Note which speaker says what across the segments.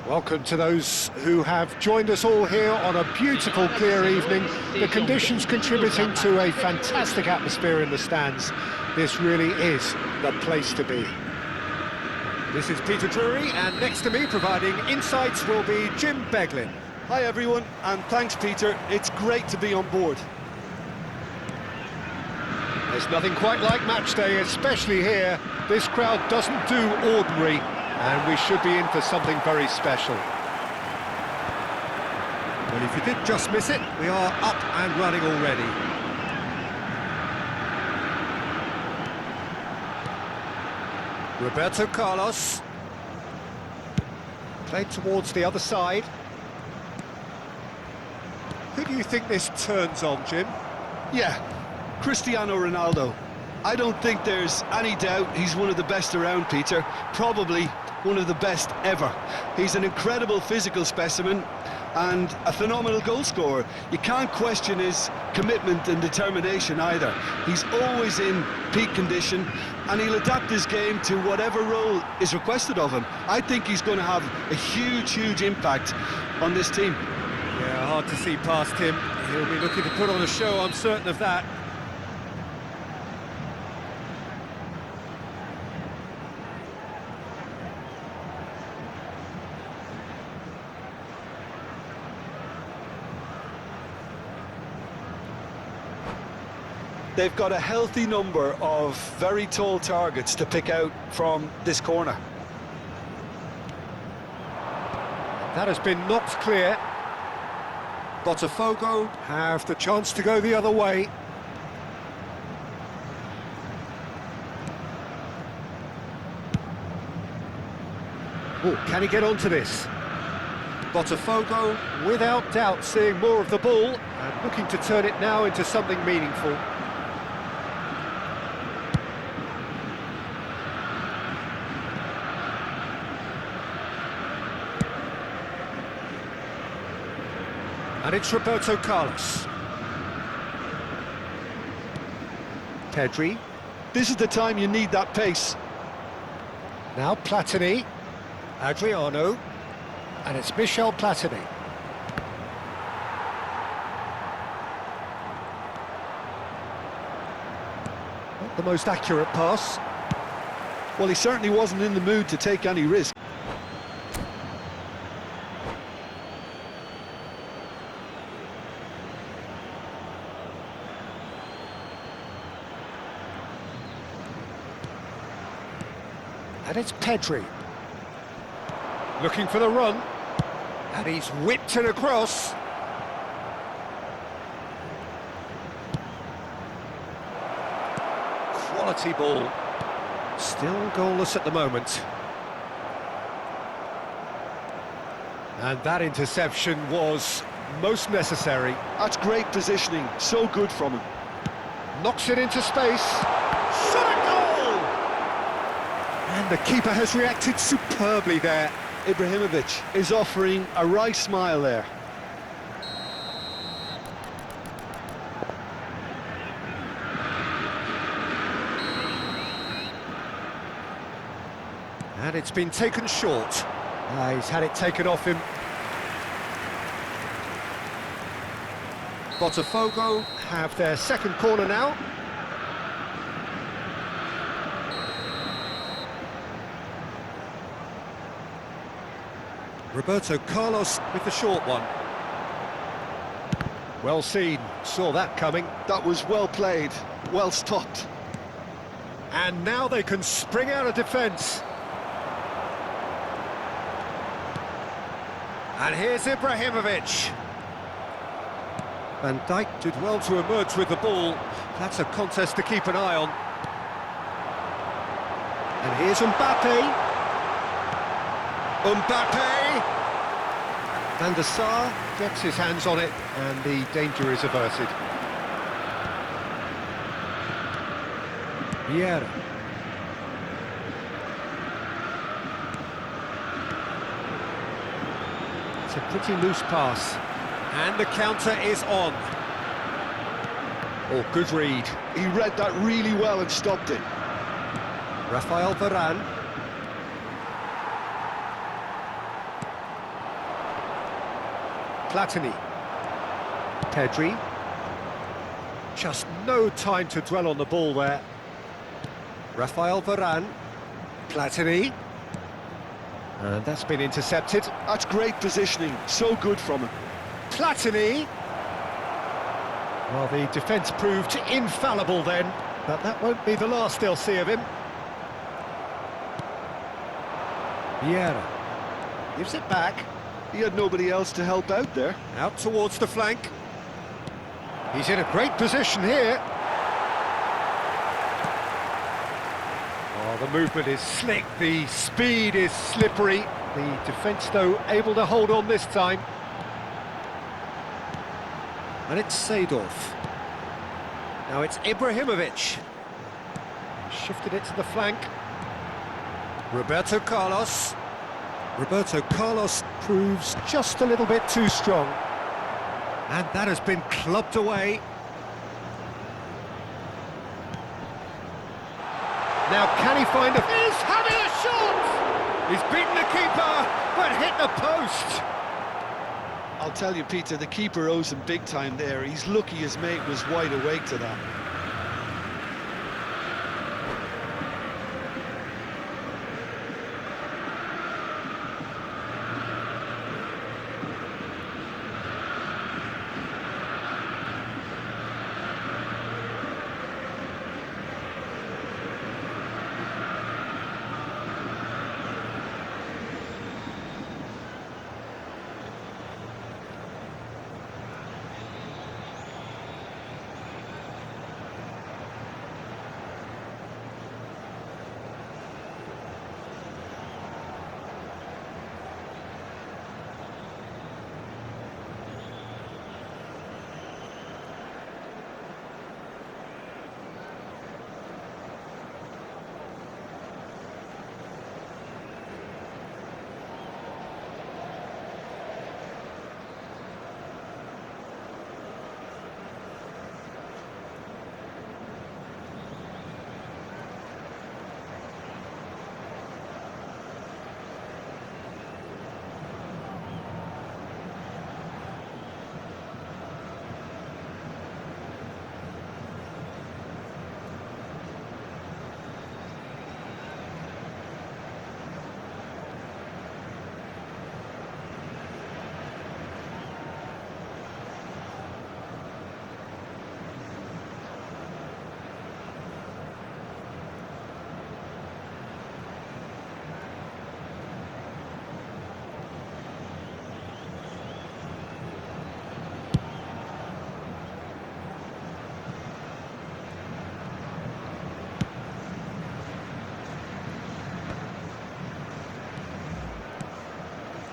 Speaker 1: Welcome to those who have joined us all here on a beautiful, clear evening. The conditions contributing to a fantastic atmosphere in the stands. This really is the place to be. This is Peter Drury, and next to me, providing insights, will be Jim Beglin.
Speaker 2: Hi everyone, and thanks Peter, it's great to be on board.
Speaker 1: There's nothing quite like match day, especially here. This crowd doesn't do ordinary, and we should be in for something very special. Well, if you did just miss it, we are up and running already. Roberto Carlos. Played towards the other side. Who do you think this turns on, Jim?
Speaker 2: Yeah, Cristiano Ronaldo. I don't think there's any doubt he's one of the best around, Peter. Probably one of the best ever. He's an incredible physical specimen and a phenomenal goal scorer. You can't question his commitment and determination either. He's always in peak condition and he'll adapt his game to whatever role is requested of him. I think he's going to have a huge impact on this team.
Speaker 1: Yeah, hard to see past him. He'll be looking to put on a show, I'm certain of that.
Speaker 2: They've got a healthy number of very tall targets to pick out from this corner.
Speaker 1: That has been knocked clear. Botafogo have the chance to go the other way. Oh, can he get onto this? Botafogo, without doubt, seeing more of the ball and looking to turn it now into something meaningful. And it's Roberto Carlos. Pedri.
Speaker 2: This is the time you need that pace.
Speaker 1: Now Platini. Adriano. And it's Michel Platini. Not the most accurate pass.
Speaker 2: Well, he certainly wasn't in the mood to take any risk.
Speaker 1: And it's Pedri. Looking for the run. And he's whipped it across. Quality ball. Still goalless at the moment. And that interception was most necessary.
Speaker 2: That's great positioning, so good from him.
Speaker 1: Knocks it into space. Shot a goal! And the keeper has reacted superbly there.
Speaker 2: Ibrahimovic is offering a wry smile there.
Speaker 1: And it's been taken short. He's had it taken off him. Botafogo have their second corner now. Roberto Carlos with the short one. Well seen, saw that coming.
Speaker 2: That was well played, well stopped.
Speaker 1: And now they can spring out of defence. And here's Ibrahimovic. Van Dijk did well to emerge with the ball. That's a contest to keep an eye on. And here's Mbappe. Van der Sar gets his hands on it, and the danger is averted. Vieira. It's a pretty loose pass. And the counter is on. Oh, good read.
Speaker 2: He read that really well and stopped it.
Speaker 1: Rafael Varane. Platini. Pedri. Just no time to dwell on the ball there. Rafael Varane. Platini. And that's been intercepted.
Speaker 2: That's great positioning, so good from him.
Speaker 1: Platini. Well, the defence proved infallible then, but that won't be the last they'll see of him. Vieira gives it back.
Speaker 2: He had nobody else to help out there.
Speaker 1: Out towards the flank. He's in a great position here. Oh, the movement is slick, the speed is slippery. The defence, though, able to hold on this time. And it's Seedorf. Now it's Ibrahimovic. Shifted it to the flank. Roberto Carlos. Roberto Carlos proves just a little bit too strong. And that has been clubbed away. Now can he find a... He's having a shot! He's beaten the keeper, but hit the post.
Speaker 2: I'll tell you, Peter, the keeper owes him big time there. He's lucky his mate was wide awake to that.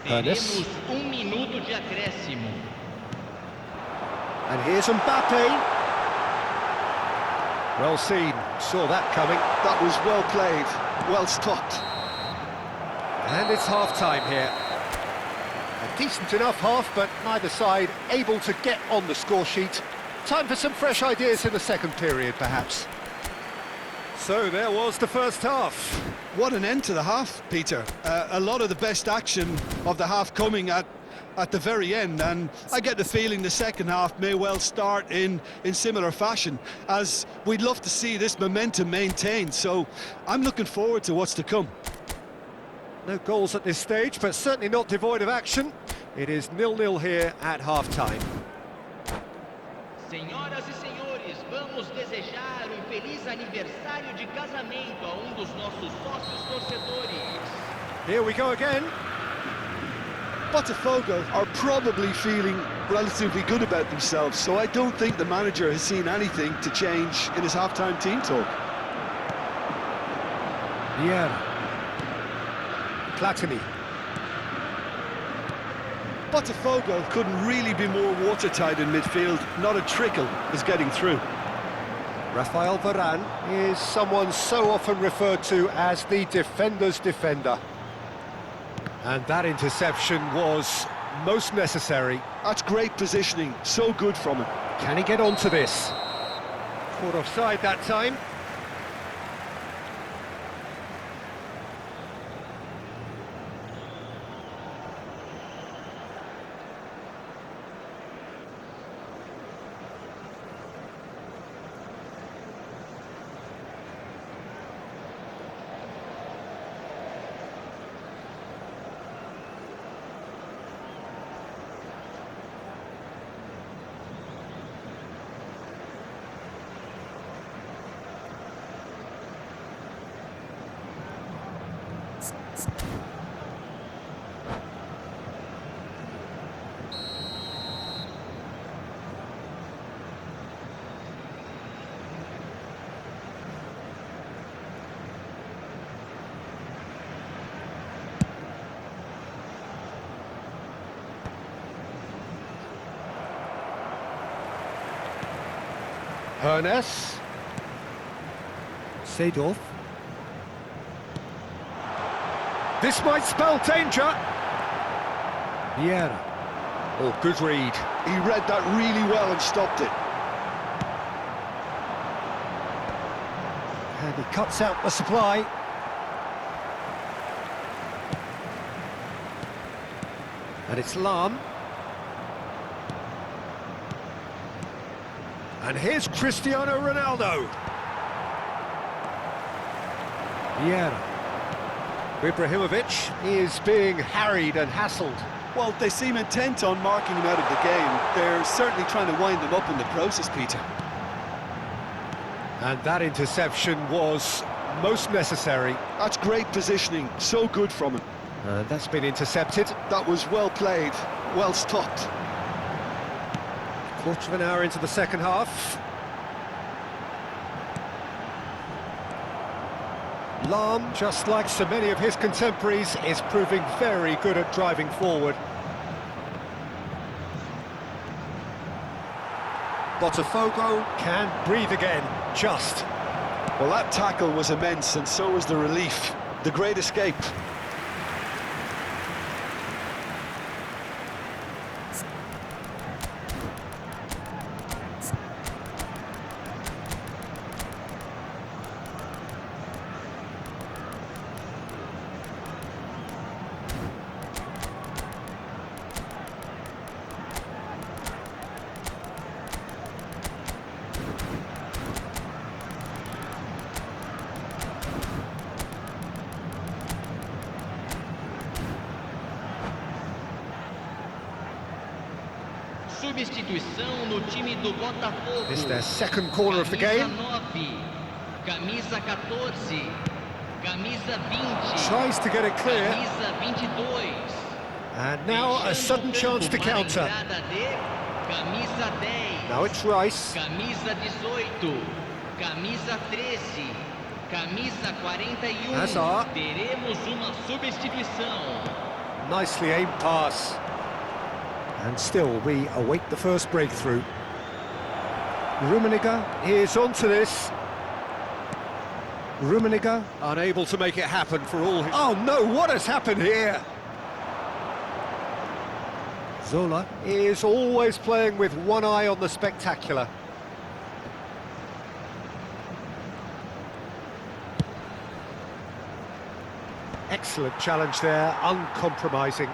Speaker 3: Teremos minuto de acréscimo.
Speaker 1: And here's Mbappe. Well seen, saw that coming.
Speaker 2: That was well played, well stopped.
Speaker 1: And it's half-time here. A decent enough half, but neither side able to get on the score sheet. Time for some fresh ideas in the second period, perhaps. So there was the first half.
Speaker 2: What an end to the half, Peter. A lot of the best action of the half coming at the very end, and I get the feeling the second half may well start in similar fashion, as we'd love to see this momentum maintained, so I'm looking forward to what's to come.
Speaker 1: No goals at this stage, but certainly not devoid of action. It is 0-0 here at half-time.
Speaker 3: Senhoras e senhores, vamos desejar feliz aniversário de casamento a dos nossos sócios torcedores.
Speaker 1: Here we go again.
Speaker 2: Botafogo are probably feeling relatively good about themselves, so I don't think the manager has seen anything to change in his half-time team talk.
Speaker 1: Vieira. Platini.
Speaker 2: Botafogo couldn't really be more watertight in midfield. Not a trickle is getting through.
Speaker 1: Rafael Varane is someone so often referred to as the defender's defender. And that interception was most necessary.
Speaker 2: That's great positioning, so good from him.
Speaker 1: Can he get onto this? Caught offside that time. Ernest. Seedorf. This might spell danger. Vieira. Oh, good read.
Speaker 2: He read that really well and stopped it.
Speaker 1: And he cuts out the supply. And it's Lahm. And here's Cristiano Ronaldo. Vieira. Ibrahimovic is being harried and hassled.
Speaker 2: Well, they seem intent on marking him out of the game. They're certainly trying to wind him up in the process, Peter.
Speaker 1: And that interception was most necessary.
Speaker 2: That's great positioning, so good from him.
Speaker 1: And that's been intercepted.
Speaker 2: That was well played, well stopped.
Speaker 1: Quarter of an hour into the second half. Lahm, just like so many of his contemporaries, is proving very good at driving forward. Botafogo can breathe again, just.
Speaker 2: Well, that tackle was immense, and so was the relief. The great escape.
Speaker 3: Substituição no time do Botafogo.
Speaker 1: It's their second corner of the game.
Speaker 3: Camisa 14, camisa 20.
Speaker 1: Tries to get it clear.
Speaker 3: Camisa 22.
Speaker 1: And now a sudden chance to counter.
Speaker 3: Camisa 10.
Speaker 1: Now it's Rice.
Speaker 3: Camisa 18. Camisa 13. Camisa 41.
Speaker 1: Hazard.
Speaker 3: Teremos uma substituição.
Speaker 1: Nicely aimed pass. And still, we await the first breakthrough. Rummenigge is onto this. Rummenigge unable to make it happen for all his... Oh no, what has happened here? Zola is always playing with one eye on the spectacular. Excellent challenge there, uncompromising.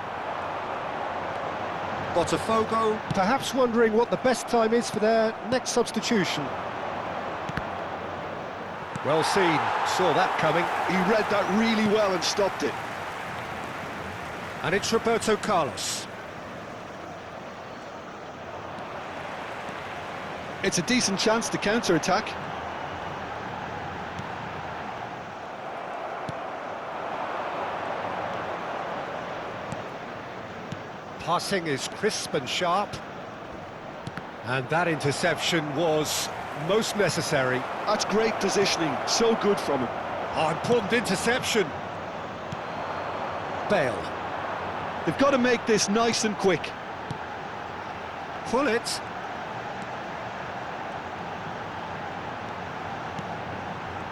Speaker 1: Botafogo, perhaps wondering what the best time is for their next substitution. Well seen, saw that coming.
Speaker 2: He read that really well and stopped it.
Speaker 1: And it's Roberto Carlos.
Speaker 2: It's a decent chance to counter-attack.
Speaker 1: Passing is crisp and sharp. And that interception was most necessary.
Speaker 2: That's great positioning, so good from him.
Speaker 1: Oh, important interception. Bale.
Speaker 2: They've got to make this nice and quick.
Speaker 1: Pull it.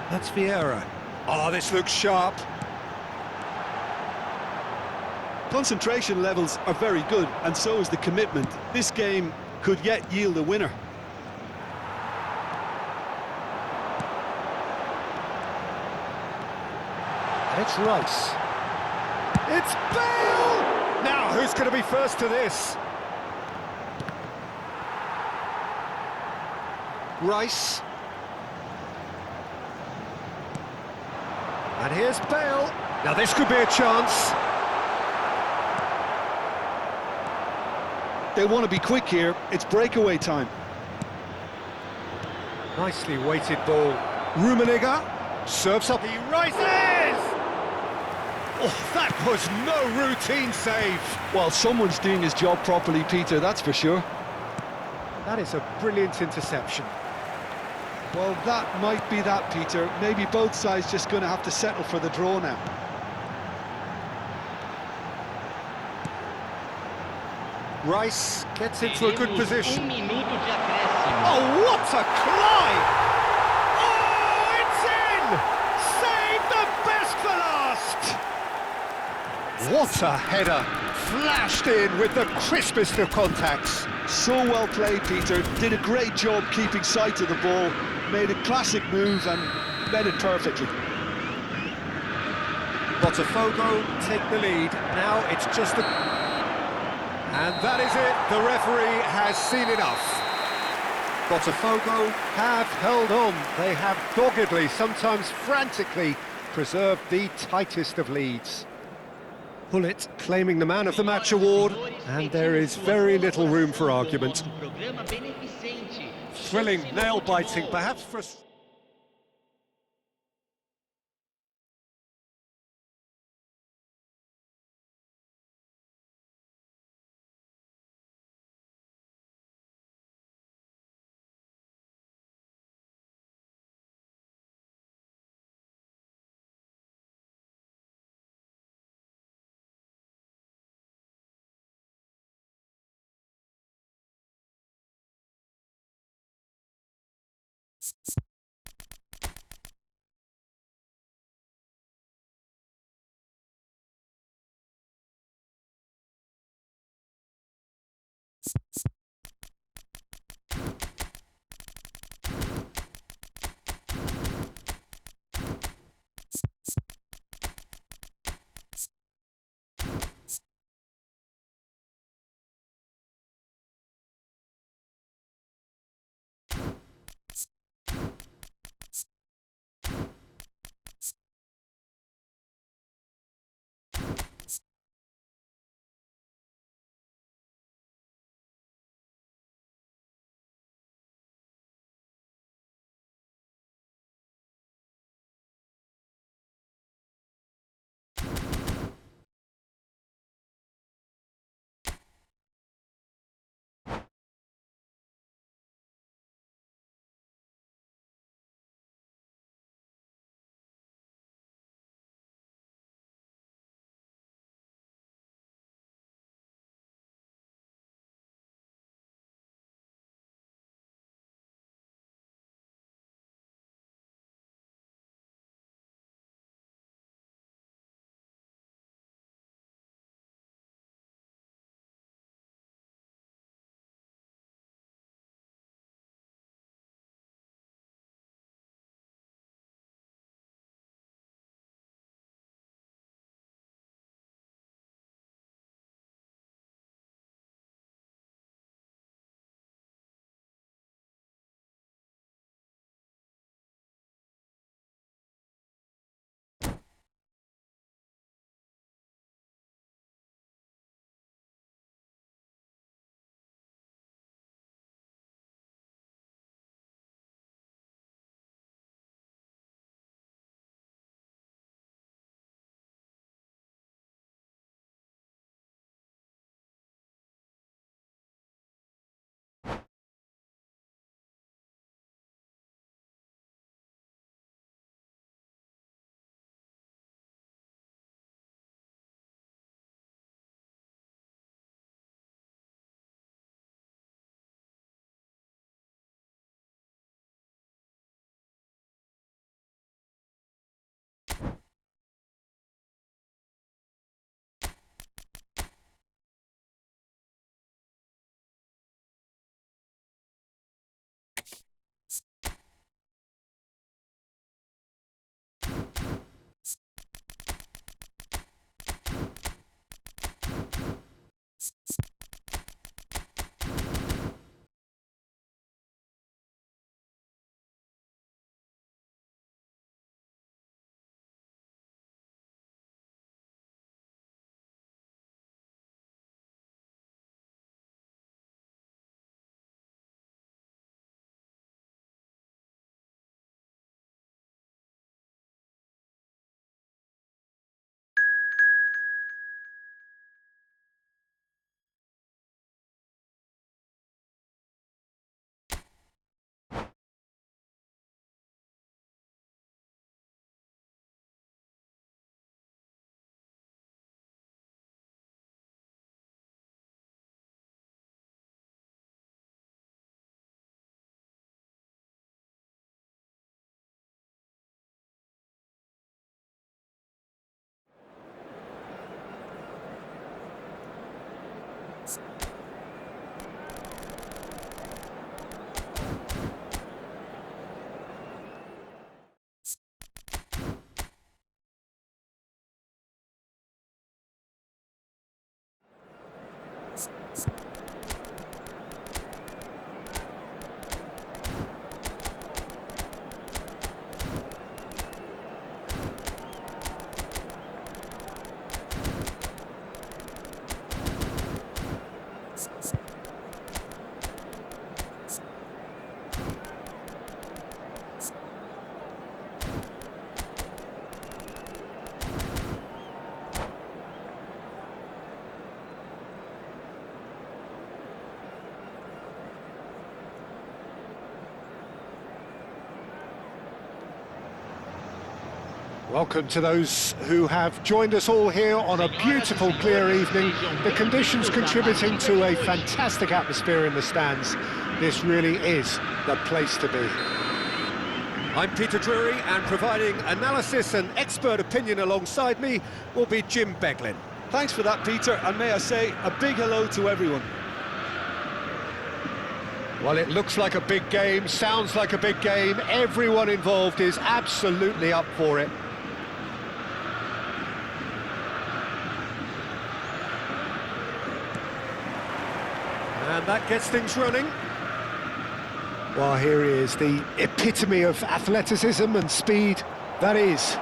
Speaker 1: That's Vieira. Oh, this looks sharp.
Speaker 2: Concentration levels are very good, and so is the commitment. This game could yet yield a winner.
Speaker 1: And it's Rice. It's Bale! Now, who's going to be first to this? Rice. And here's Bale. Now, this could be a chance.
Speaker 2: They'll want to be quick here. It's breakaway time.
Speaker 1: Nicely weighted ball. Rummenigge serves up. He rises! Oh, that was no routine save.
Speaker 2: Well, someone's doing his job properly, Peter, that's for sure.
Speaker 1: That is a brilliant interception.
Speaker 2: Well, that might be that, Peter. Maybe both sides just going to have to settle for the draw now.
Speaker 1: Rice gets into a good
Speaker 3: Teremos
Speaker 1: position.
Speaker 3: minuto de acréscimo.
Speaker 1: Oh, what a climb! Oh, it's in! Save the best for last! What a header! Flashed in with the crispest of contacts.
Speaker 2: So well played, Peter. Did a great job keeping sight of the ball. Made a classic move and led it perfectly.
Speaker 1: Botafogo take the lead. Now it's just a... And that is it. The referee has seen enough. Botafogo have held on. They have doggedly, sometimes frantically, preserved the tightest of leads. Pullet claiming the man of the match award, and there is very little room for argument. Thrilling, nail-biting, perhaps for... Welcome to those who have joined us all here on a beautiful, clear evening. The conditions contributing to a fantastic atmosphere in the stands. This really is the place to be. I'm Peter Drury, and providing analysis and expert opinion alongside me will be Jim Beglin.
Speaker 2: Thanks for that, Peter, and may I say a big hello to everyone.
Speaker 1: Well, it looks like a big game, sounds like a big game. Everyone involved is absolutely up for it. And that gets things running. Well, here he is, the epitome of athleticism and speed. That is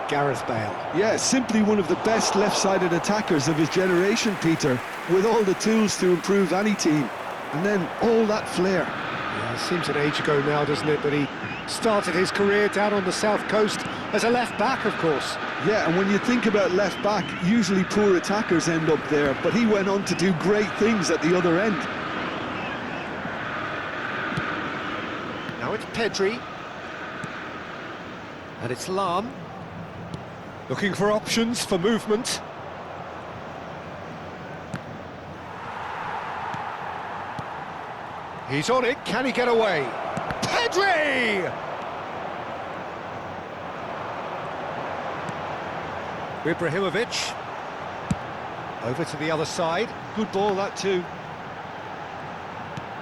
Speaker 1: Gareth Bale.
Speaker 2: Yeah, simply one of the best left-sided attackers of his generation, Peter, with all the tools to improve any team. And then all that flair.
Speaker 1: Yeah, it seems an age ago now, doesn't it, that he started his career down on the south coast as a left-back, of course.
Speaker 2: Yeah, and when you think about left-back, usually poor attackers end up there, but he went on to do great things at the other end.
Speaker 1: Now it's Pedri. And it's Lam. Looking for options for movement. He's on it, can he get away? Pedri! Ibrahimovic. Over to the other side.
Speaker 2: Good ball, that too.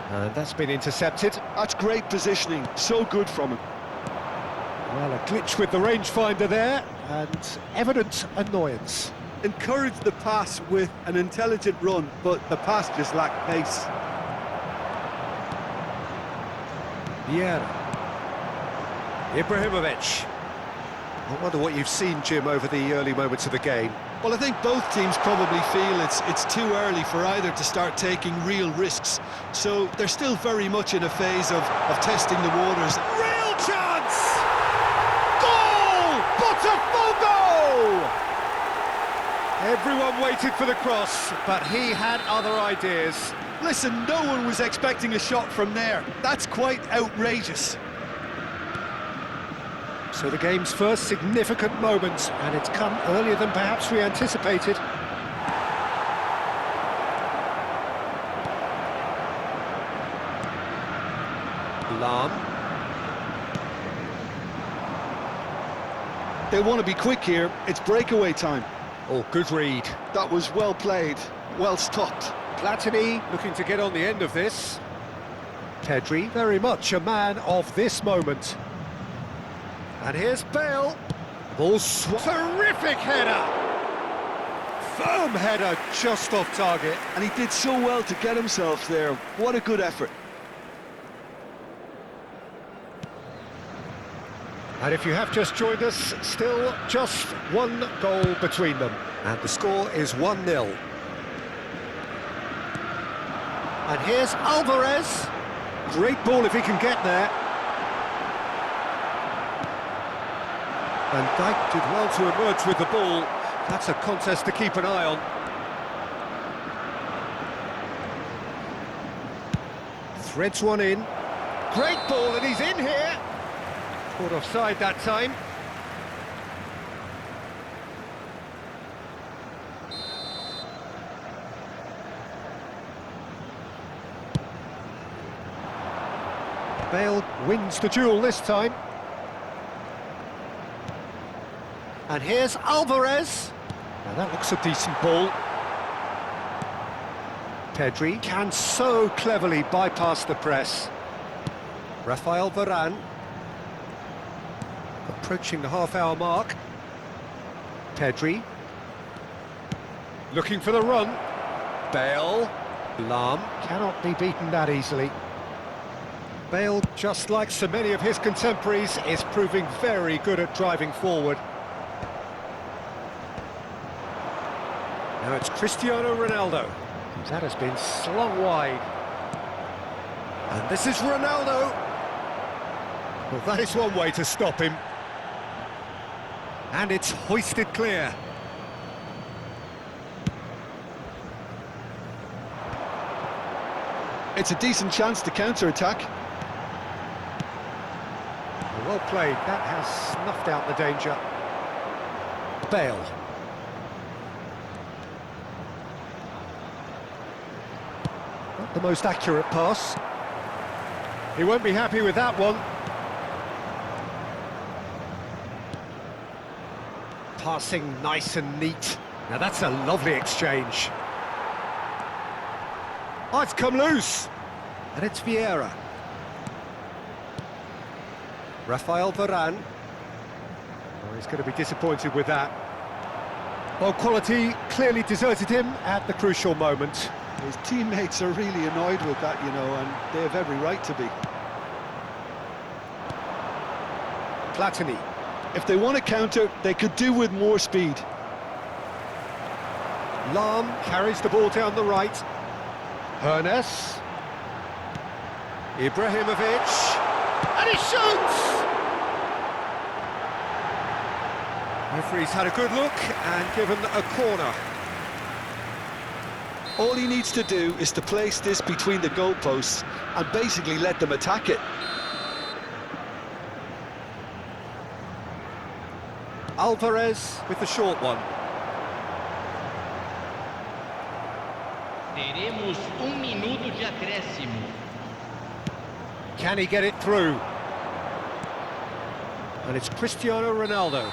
Speaker 1: And that's been intercepted.
Speaker 2: That's great positioning, so good from him.
Speaker 1: Well, a glitch with the rangefinder there, and evident annoyance.
Speaker 2: Encouraged the pass with an intelligent run, but the pass just lacked pace.
Speaker 1: Vieira. Ibrahimovic. I wonder what you've seen, Jim, over the early moments of the game.
Speaker 2: Well, I think both teams probably feel it's too early for either to start taking real risks. So they're still very much in a phase of testing the waters.
Speaker 1: Real chance! Goal! Botafogo! Everyone waited for the cross, but he had other ideas.
Speaker 2: Listen, no one was expecting a shot from there. That's quite outrageous.
Speaker 1: So the game's first significant moment, and it's come earlier than perhaps we anticipated. Lam.
Speaker 2: They want to be quick here. It's breakaway time.
Speaker 1: Oh, good read.
Speaker 2: That was well played, well stopped.
Speaker 1: Platini looking to get on the end of this. Pedri, very much a man of this moment. And here's Bale. Ball terrific header! Firm header, just off target.
Speaker 2: And he did so well to get himself there. What a good effort.
Speaker 1: And if you have just joined us, still just one goal between them. And the score is 1-0. And here's Alvarez. Great ball if he can get there. Van Dijk did well to emerge with the ball. That's a contest to keep an eye on. Threads one in. Great ball, and he's in here. Caught offside that time. Bale wins the duel this time. And here's Alvarez. Now that looks a decent ball. Pedri can so cleverly bypass the press. Rafael Varane. Approaching the half-hour mark. Pedri. Looking for the run. Bale. Lahm cannot be beaten that easily. Bale, just like so many of his contemporaries, is proving very good at driving forward. Now it's Cristiano Ronaldo. That has been slung wide. And this is Ronaldo. Well, that is one way to stop him. And it's hoisted clear.
Speaker 2: It's a decent chance to counter-attack.
Speaker 1: Well played, that has snuffed out the danger. Bale. Not the most accurate pass. He won't be happy with that one. Passing nice and neat. Now that's a lovely exchange. Oh, it's come loose. And it's Vieira. Rafael Varane. Oh, he's going to be disappointed with that. Well, quality clearly deserted him at the crucial moment.
Speaker 2: His teammates are really annoyed with that, you know, and they have every right to be.
Speaker 1: Platini.
Speaker 2: If they want to counter, they could do with more speed.
Speaker 1: Lahm carries the ball down the right. Hernes. Ibrahimovic. And he shoots! Referee's had a good look and given a corner.
Speaker 2: All he needs to do is to place this between the goalposts and basically let them attack it.
Speaker 1: Alvarez with the short one.
Speaker 3: Teremos minuto de acréscimo.
Speaker 1: Can he get it through? And it's Cristiano Ronaldo.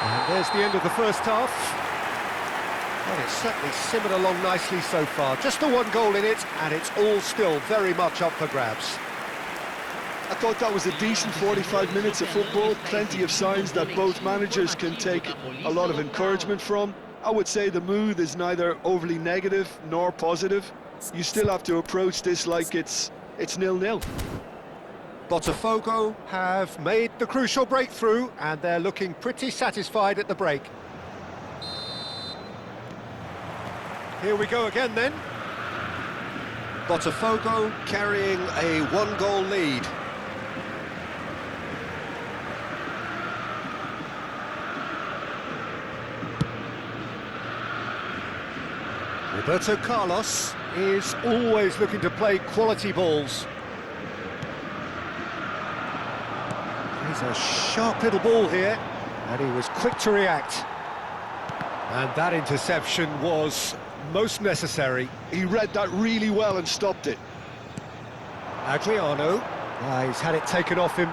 Speaker 1: And there's the end of the first half. Well, it's certainly simmered along nicely so far. Just the one goal in it, and it's all still very much up for grabs.
Speaker 2: I thought that was a decent 45 minutes of football. Plenty of signs that both managers can take a lot of encouragement from. I would say the mood is neither overly negative nor positive. You still have to approach this like it's 0-0.
Speaker 1: Botafogo have made the crucial breakthrough, and they're looking pretty satisfied at the break. Here we go again then. Botafogo carrying a one-goal lead. Roberto Carlos is always looking to play quality balls. He's a sharp little ball here, and he was quick to react. And that interception was most necessary.
Speaker 2: He read that really well and stopped it.
Speaker 1: Adriano, he's had it taken off him.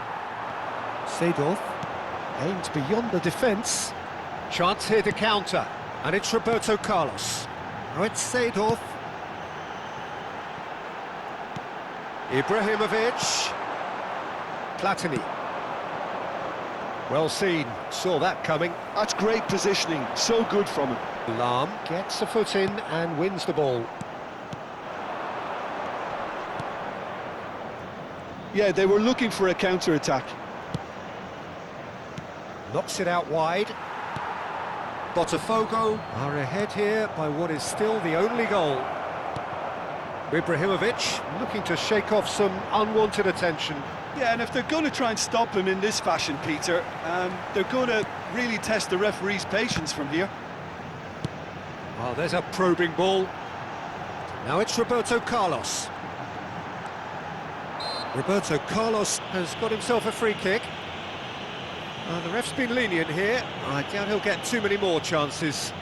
Speaker 1: Seedorf aimed beyond the defence. Chance here to counter, and it's Roberto Carlos. Now it's Seedorf. Ibrahimovic. Platini. Well seen, saw that coming.
Speaker 2: That's great positioning, so good from him.
Speaker 1: Lahm gets a foot in and wins the ball.
Speaker 2: Yeah, they were looking for a counter-attack.
Speaker 1: Knocks it out wide. Botafogo are ahead here by what is still the only goal. Ibrahimovic looking to shake off some unwanted attention.
Speaker 2: Yeah, and if they're going to try and stop him in this fashion, Peter, they're going to really test the referee's patience from here.
Speaker 1: Oh, there's a probing ball. Now it's Roberto Carlos. Roberto Carlos has got himself a free kick. The ref's been lenient here. I doubt he'll get too many more chances.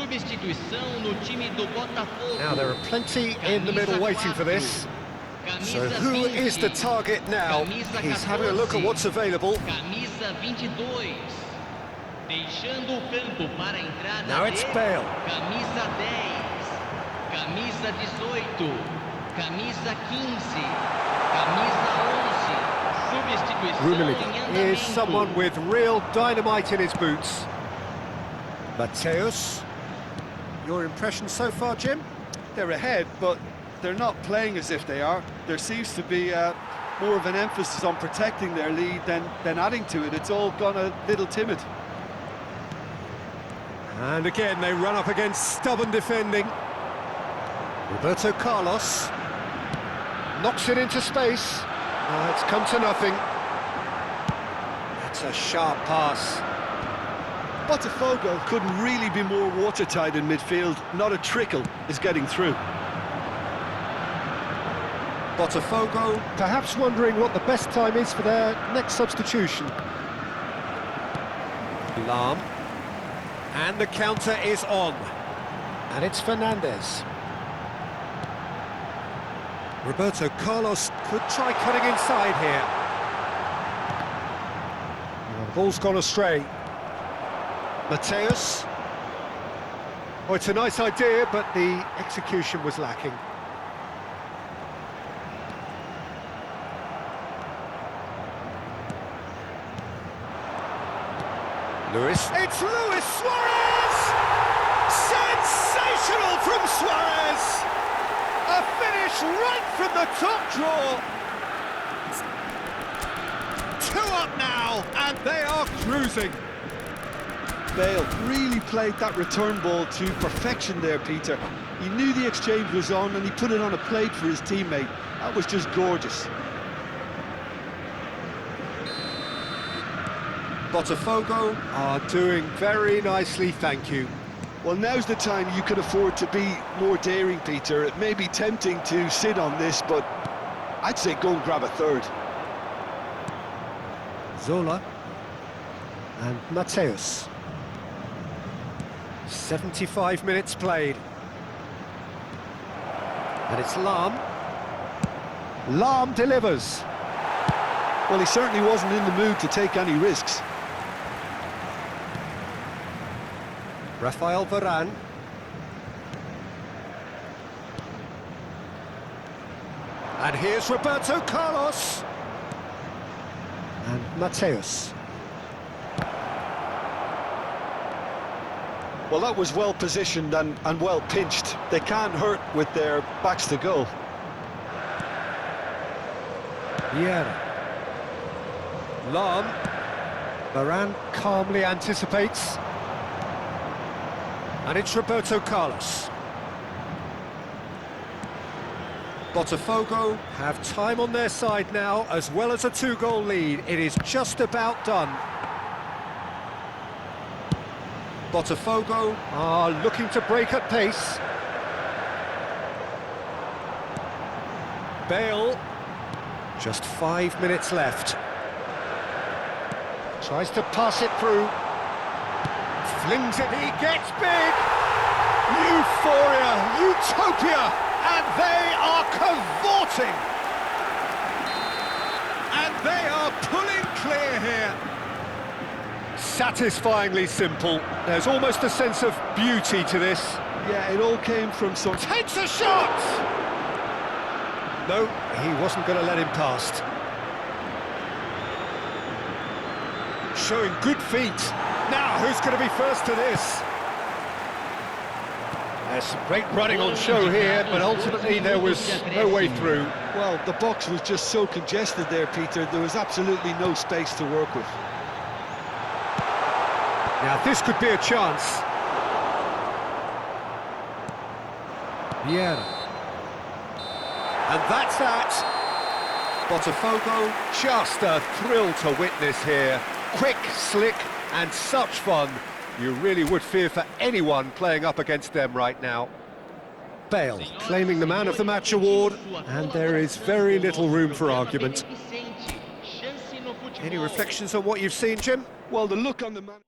Speaker 3: substituição no time do Botafogo.
Speaker 1: Now there are plenty in the middle waiting for this. So who is the target now? He's having a look at what's available.
Speaker 3: Camisa 22. Deixando o campo para a entrada.
Speaker 1: Now it's Bale.
Speaker 3: Camisa 10. Camisa 18. Camisa 15. Camisa 11. Substituição em andamento.
Speaker 1: Here's someone with real dynamite in his boots. Mateus. Your impression so far, Jim?
Speaker 2: They're ahead, but they're not playing as if they are. There seems to be more of an emphasis on protecting their lead than adding to it. It's all gone a little timid.
Speaker 1: And again, they run up against stubborn defending. Roberto Carlos knocks it into space. It's come to nothing. That's a sharp pass.
Speaker 2: Botafogo couldn't really be more watertight in midfield. Not a trickle is getting through.
Speaker 1: Botafogo perhaps wondering what the best time is for their next substitution. Lahm. And the counter is on. And it's Fernandez. Roberto Carlos could try cutting inside here. The ball's gone astray. Mateus. Oh, it's a nice idea, but the execution was lacking. Luis. It's Luis Suarez! Sensational from Suarez! A finish right from the top draw. 2 up now, and they are cruising.
Speaker 2: Bale really played that return ball to perfection there, Peter. He knew the exchange was on and he put it on a plate for his teammate. That was just gorgeous.
Speaker 1: Botafogo are doing very nicely, thank you.
Speaker 2: Well, now's the time you can afford to be more daring, Peter. It may be tempting to sit on this, but I'd say go and grab a third.
Speaker 1: Zola and Mateus. 75 minutes played. And it's Lahm. Lahm delivers.
Speaker 2: Well, he certainly wasn't in the mood to take any risks.
Speaker 1: Rafael Varane. And here's Roberto Carlos. And Mateus.
Speaker 2: Well, that was well positioned and well pinched. They can't hurt with their backs to goal.
Speaker 1: Vieira. Lahm. Varane calmly anticipates. And it's Roberto Carlos. Botafogo have time on their side now, as well as a 2-goal lead. It is just about done. Botafogo are looking to break at pace. Bale, just 5 minutes left. Tries to pass it through. Flings it, he gets big! Euphoria, utopia, and they are cavorting! And they are pulling clear here. Satisfyingly simple. There's almost a sense of beauty to this.
Speaker 2: Yeah, it all came from some...
Speaker 1: Takes a shot! No, he wasn't going to let him past. Showing good feet. Now, who's going to be first to this? There's some great running on show here, but ultimately there was no way through.
Speaker 2: Well, the box was just so congested there, Peter. There was absolutely no space to work with.
Speaker 1: Now, this could be a chance. Vieira. And that's that. Botafogo, just a thrill to witness here. Quick, slick, and such fun. You really would fear for anyone playing up against them right now. Bale claiming the Man of the Match award, and there is very little room for argument. Any reflections on what you've seen, Jim?
Speaker 2: Well, the look on the man...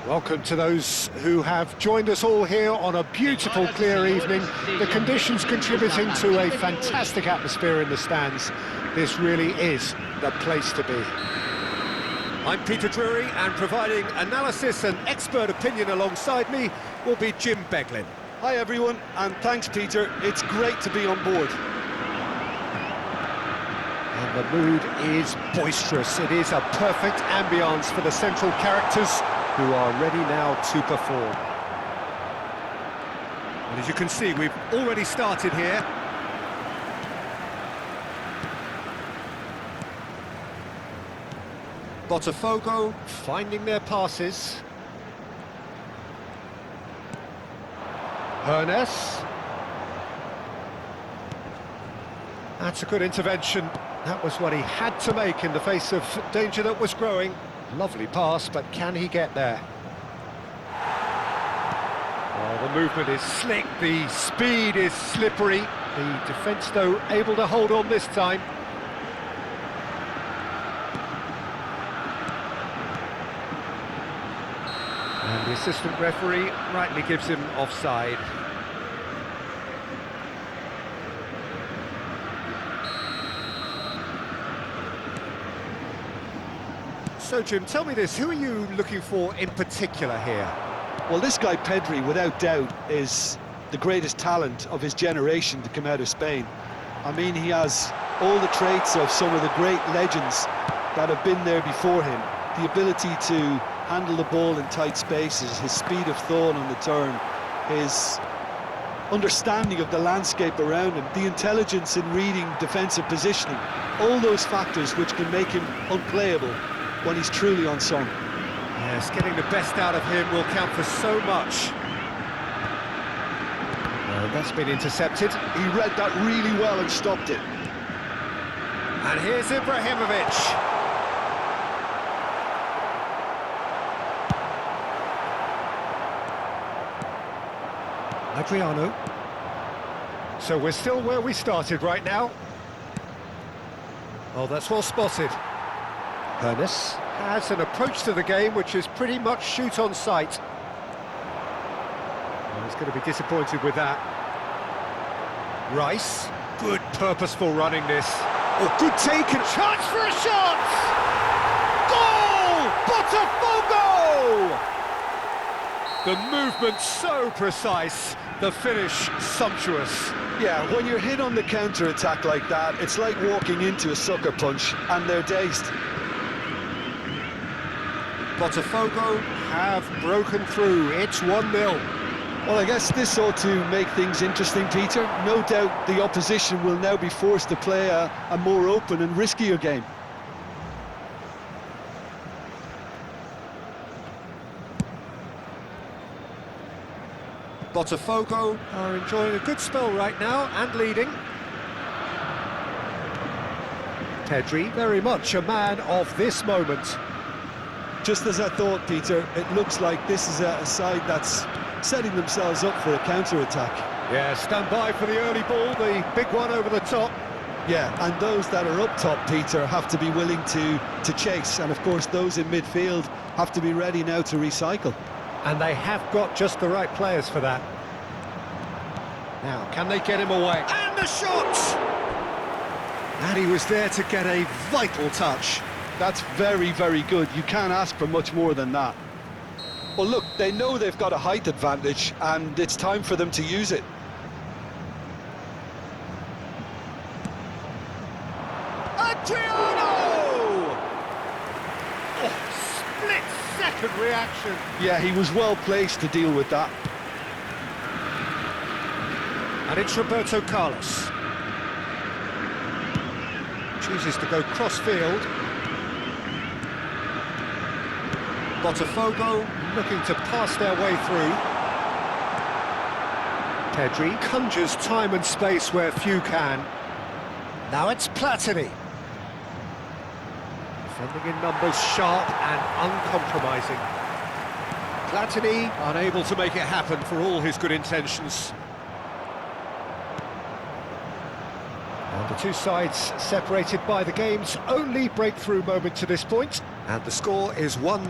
Speaker 1: Welcome to those who have joined us all here on a beautiful, clear evening. The conditions contributing to a fantastic atmosphere in the stands. This really is the place to be. I'm Peter Drury, and providing analysis and expert opinion alongside me will be Jim Beglin.
Speaker 2: Hi everyone, and thanks Peter, it's great to be on board.
Speaker 1: And the mood is boisterous. It is a perfect ambience for the central characters who are ready now to perform. And as you can see, we've already started here. Botafogo finding their passes. Hernes. That's a good intervention. That was what he had to make in the face of danger that was growing. Lovely pass, but can he get there? Oh, the movement is slick, the speed is slippery. The defence, though, able to hold on this time. And the assistant referee rightly gives him offside. So, Jim, tell me this, who are you looking for in particular here?
Speaker 2: Well, this guy Pedri, without doubt, is the greatest talent of his generation to come out of Spain. I mean, he has all the traits of some of the great legends that have been there before him. The ability to handle the ball in tight spaces, his speed of thought on the turn, his understanding of the landscape around him, the intelligence in reading defensive positioning, all those factors which can make him unplayable when he's truly on song.
Speaker 1: Yes, getting the best out of him will count for so much. And that's been intercepted.
Speaker 2: He read that really well and stopped it.
Speaker 1: And here's Ibrahimovic. Adriano. So we're still where we started right now. Oh, that's well spotted. Hernes has an approach to the game which is pretty much shoot on sight. Well, he's going to be disappointed with that. Rice, good purposeful running this. Oh, good taken, chance for a shot! Goal! Botafogo! The movement so precise, the finish sumptuous.
Speaker 2: Yeah, when you're hit on the counter-attack like that, it's like walking into a sucker punch and they're dazed.
Speaker 1: Botafogo have broken through. It's 1-0.
Speaker 2: Well, I guess this ought to make things interesting, Peter. No doubt the opposition will now be forced to play a more open and riskier game.
Speaker 1: Botafogo are enjoying a good spell right now and leading. Pedri, very much a man of this moment.
Speaker 2: Just as I thought, Peter, it looks like this is a side that's setting themselves up for a counter-attack.
Speaker 1: Yeah, stand by for the early ball, the big one over the top.
Speaker 2: Yeah, and those that are up top, Peter, have to be willing to chase. And, of course, those in midfield have to be ready now to recycle.
Speaker 1: And they have got just the right players for that. Now, can they get him away? And the shot! And he was there to get a vital touch.
Speaker 2: That's very, very good. You can't ask for much more than that. Well, look, they know they've got a height advantage, and it's time for them to use it.
Speaker 1: Adriano! Oh, split-second reaction.
Speaker 2: Yeah, he was well placed to deal with that.
Speaker 1: And it's Roberto Carlos. Chooses to go cross-field. Botafogo looking to pass their way through. Pedri conjures time and space where few can. Now it's Platini. Defending in numbers, sharp and uncompromising. Platini unable to make it happen for all his good intentions. And the two sides separated by the game's only breakthrough moment to this point. And the score is 1-0.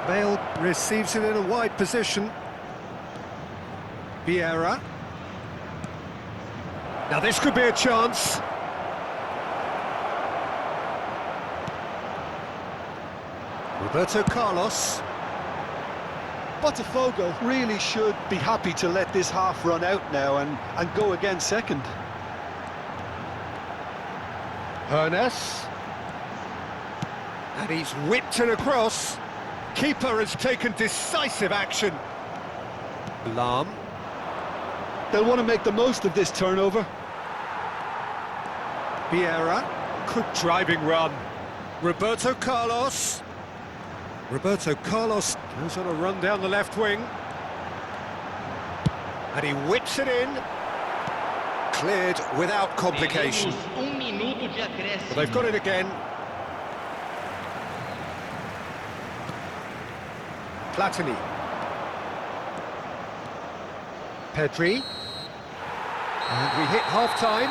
Speaker 1: Bale receives it in a wide position. Vieira. Now this could be a chance. Roberto Carlos.
Speaker 2: Botafogo really should be happy to let this half run out now and go again second.
Speaker 1: Hernes. And he's whipped it across. Keeper has taken decisive action. Lam.
Speaker 2: They'll want to make the most of this turnover.
Speaker 1: Vieira. Good driving run. Roberto Carlos. Roberto Carlos goes on a run down the left wing. And he whips it in. Cleared without complication. But they've got it again. Platini. Pedri. And we hit half-time.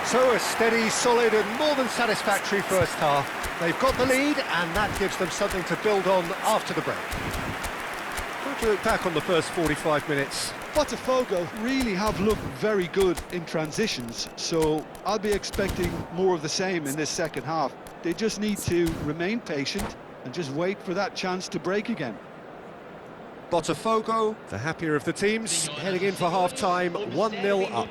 Speaker 1: So a steady, solid and more than satisfactory first half. They've got the lead and that gives them something to build on after the break. Good to look back on the first 45 minutes.
Speaker 2: Botafogo really have looked very good in transitions, so I'll be expecting more of the same in this second half. They just need to remain patient and just wait for that chance to break again.
Speaker 1: Botafogo, the happier of the teams, heading in for half-time, 1-0 up.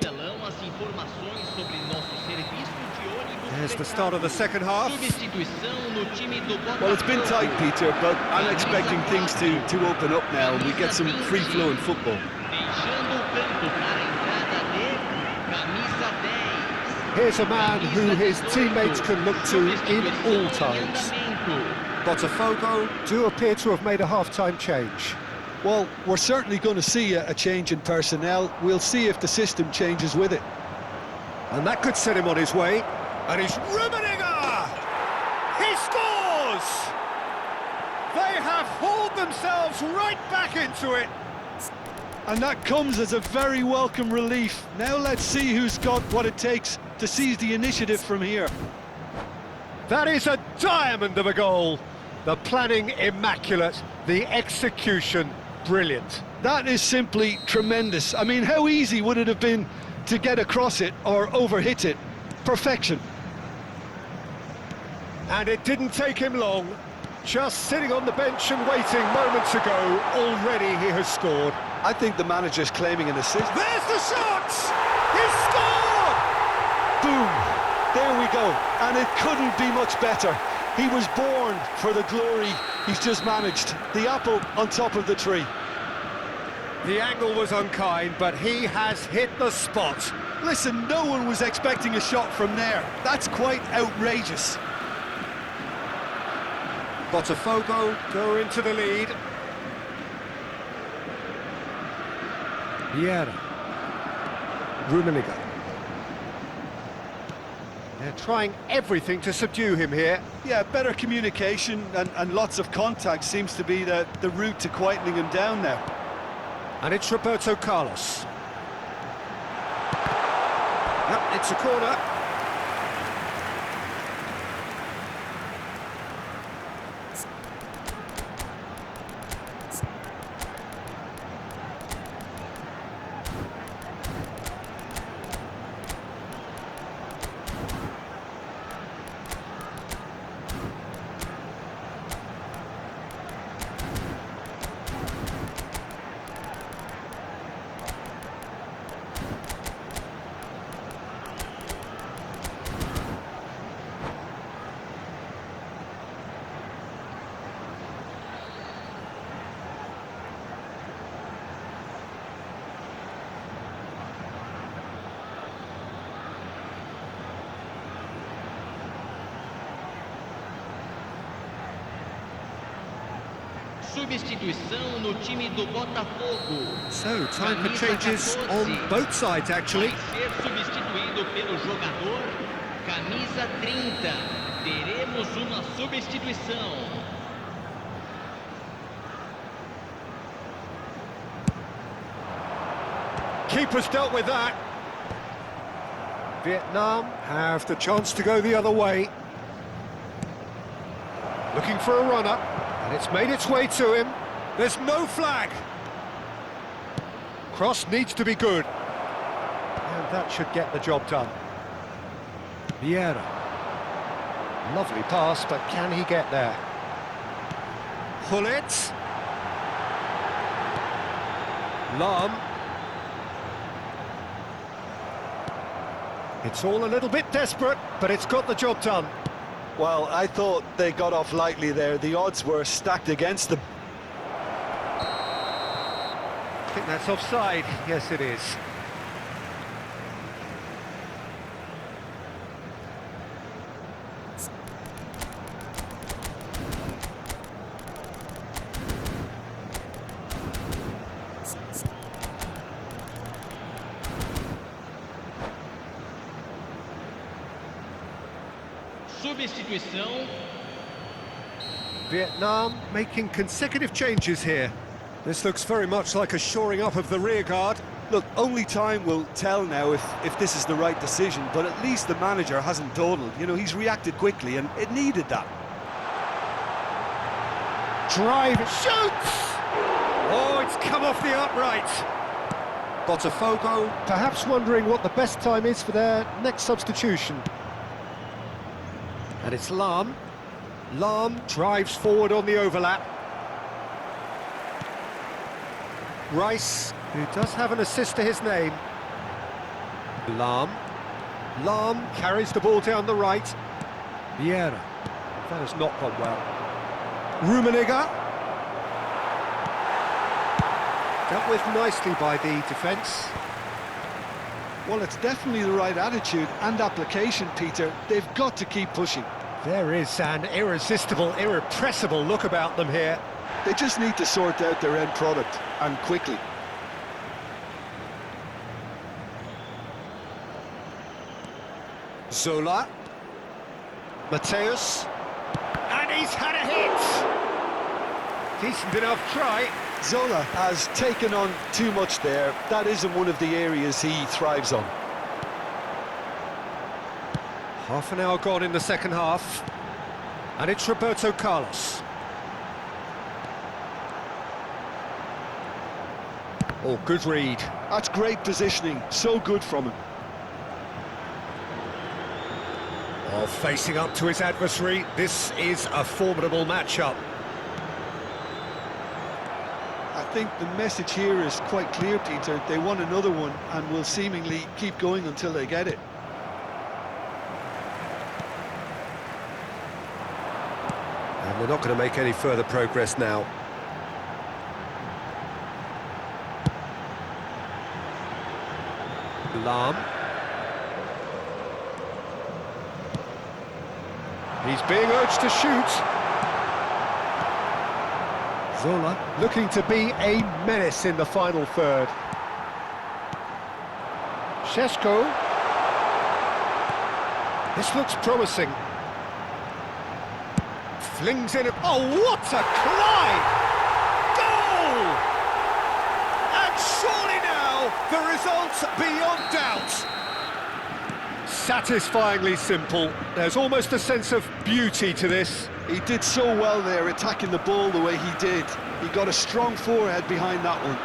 Speaker 1: There's the start of the second half.
Speaker 2: Well, it's been tight, Peter, but I'm expecting things to open up now and we get some free-flowing football.
Speaker 1: Here's a man who his teammates can look to in all times. Botafogo do appear to have made a half-time change.
Speaker 2: Well, we're certainly going to see a change in personnel. We'll see if the system changes with it.
Speaker 1: And that could set him on his way. And it's Rummenigge! He scores! They have hauled themselves right back into it.
Speaker 2: And that comes as a very welcome relief. Now let's see who's got what it takes to seize the initiative from here.
Speaker 1: That is a diamond of a goal. The planning immaculate, the execution brilliant.
Speaker 2: That is simply tremendous. I mean, how easy would it have been to get across it or overhit it? Perfection.
Speaker 1: And it didn't take him long. Just sitting on the bench and waiting moments ago, already he has scored.
Speaker 2: I think the manager's claiming an assist.
Speaker 1: There's the shot! He scored!
Speaker 2: Boom! There we go. And it couldn't be much better. He was born for the glory he's just managed. The apple on top of the tree.
Speaker 1: The angle was unkind, but he has hit the spot.
Speaker 2: Listen, no one was expecting a shot from there. That's quite outrageous.
Speaker 1: Botafogo go into the lead. Vieira. Rummenigge. They're trying everything to subdue him here.
Speaker 2: Yeah, better communication and lots of contact seems to be the route to quietening him down now.
Speaker 1: And it's Roberto Carlos. Yep, it's a corner.
Speaker 3: Substituição no time do Botafogo.
Speaker 1: So, time for
Speaker 3: Camisa
Speaker 1: changes
Speaker 3: 14.
Speaker 1: on both sides, actually.
Speaker 3: Vai ser substituído pelo jogador camisa 30. Teremos uma substituição.
Speaker 1: Keeper's dealt with that. Vietnam have the chance to go the other way. Looking for a runner, and it's made its way to him. There's no flag. Cross needs to be good. And that should get the job done. Vieira. Lovely pass, but can he get there? Hullet. Lam. It's all a little bit desperate, but it's got the job done.
Speaker 2: Well, I thought they got off lightly there. The odds were stacked against them.
Speaker 1: I think that's offside. Yes, it is.
Speaker 3: Substituição.
Speaker 1: Vietnam making consecutive changes here. This looks very much like a shoring up of the rear guard.
Speaker 2: Look, only time will tell now if this is the right decision, but at least the manager hasn't dawdled. You know, he's reacted quickly, and it needed that.
Speaker 1: Drive, shoots! Oh, it's come off the upright. Botafogo perhaps wondering what the best time is for their next substitution. And it's Lam. Lam drives forward on the overlap. Rice, who does have an assist to his name. Lam. Lam carries the ball down the right. Vieira. That has not gone well. Rummenigge. Dealt with nicely by the defence.
Speaker 2: Well, it's definitely the right attitude and application, Peter. They've got to keep pushing.
Speaker 1: There is an irresistible, irrepressible look about them here.
Speaker 2: They just need to sort out their end product, and quickly.
Speaker 1: Zola. Mateus. And he's had a hit! Decent enough try.
Speaker 2: Zola has taken on too much there. That isn't one of the areas he thrives on.
Speaker 1: Half an hour gone in the second half. And it's Roberto Carlos. Oh, good read.
Speaker 2: That's great positioning. So good from him.
Speaker 1: Oh, facing up to his adversary. This is a formidable matchup.
Speaker 2: I think the message here is quite clear, Peter. They want another one and will seemingly keep going until they get it.
Speaker 1: And they're not going to make any further progress now. Lam. He's being urged to shoot. Zola looking to be a menace in the final third. Šeško. This looks promising. Flings in. Oh, what a climb! Goal! And The result beyond doubt. Satisfyingly simple. There's almost a sense of beauty to this.
Speaker 2: He did so well there, attacking the ball the way he did. He got a strong forehead behind that one.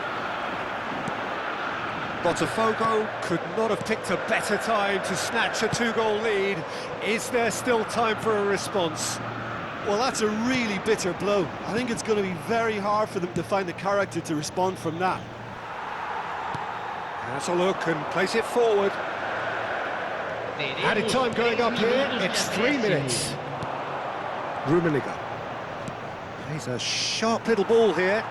Speaker 1: Botafogo could not have picked a better time to snatch a two-goal lead. Is there still time for a response?
Speaker 2: Well, that's a really bitter blow. I think it's going to be very hard for them to find the character to respond from that.
Speaker 1: Has a look and plays it forward. Added time going up here, it's 3 minutes. Rummenigge. Plays a sharp little ball here.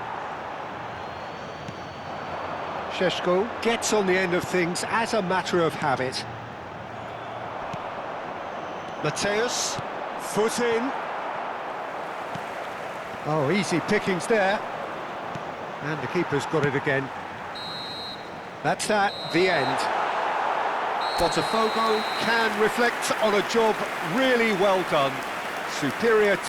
Speaker 1: Šeško gets on the end of things as a matter of habit. Mateus, foot in. Oh, easy pickings there. And the keeper's got it again. That's that, the end. Botafogo can reflect on a job really well done. Superior